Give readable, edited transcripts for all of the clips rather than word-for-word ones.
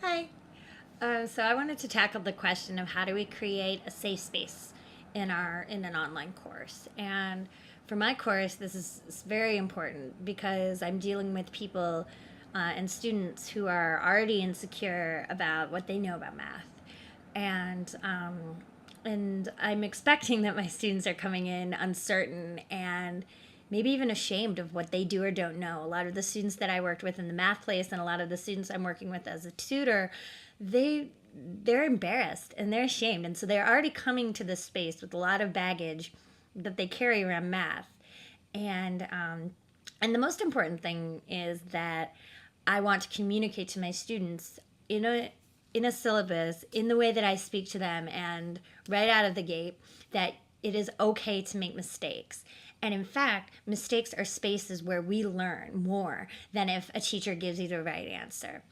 Hi. So I wanted to tackle the question of how do we create a safe space in an online course. And for my course, this is very important because I'm dealing with people and students who are already insecure about what they know about math, and I'm expecting that my students are coming in uncertain and maybe even ashamed of what they do or don't know. A lot of the students that I worked with in the math place and a lot of the students I'm working with as a tutor, they they're embarrassed and they're ashamed, and so they're already coming to this space with a lot of baggage that they carry around math. And um, and the most important thing is that I want to communicate to my students in a syllabus, in the way that I speak to them, and right out of the gate, that it is okay to make mistakes. And in fact, mistakes are spaces where we learn more than if a teacher gives you the right answer.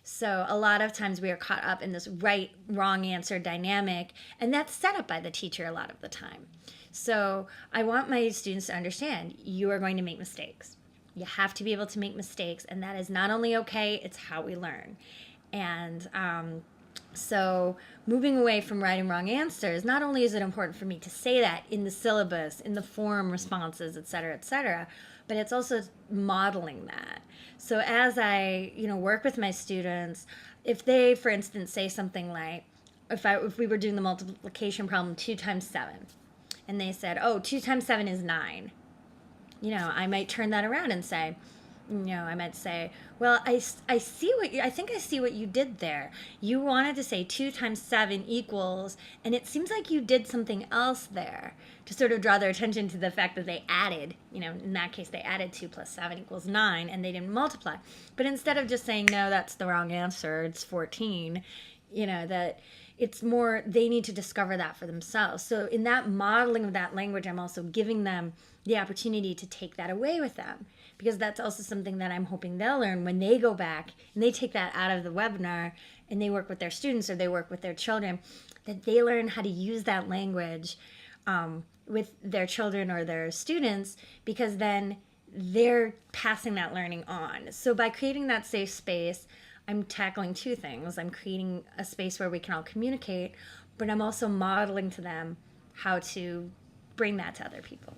So a lot of times we are caught up in this right wrong answer dynamic, and that's set up by the teacher a lot of the time. So I want my students to understand you are going to make mistakes. You have to be able to make mistakes, and that is not only okay, it's how we learn. And so moving away from right and wrong answers, not only is it important for me to say that in the syllabus, in the form responses, et cetera, but it's also modeling that. So as I, work with my students, if they, for instance, say something like, if we were doing the multiplication problem 2 times 7, and they said, oh, 2 times 7 is 9, I might turn that around and say, I might say, well, I see I think I see what you did there. You wanted to say 2 times 7 equals, and it seems like you did something else there to sort of draw their attention to the fact that they added, in that case, they added 2 plus 7 equals 9, and they didn't multiply. But instead of just saying, no, that's the wrong answer, it's 14, that it's more, they need to discover that for themselves. So in that modeling of that language, I'm also giving them the opportunity to take that away with them, because that's also something that I'm hoping they'll learn when they go back and they take that out of the webinar and they work with their students or they work with their children, that they learn how to use that language with their children or their students, because then they're passing that learning on. So by creating that safe space, I'm tackling two things. I'm creating a space where we can all communicate, but I'm also modeling to them how to bring that to other people.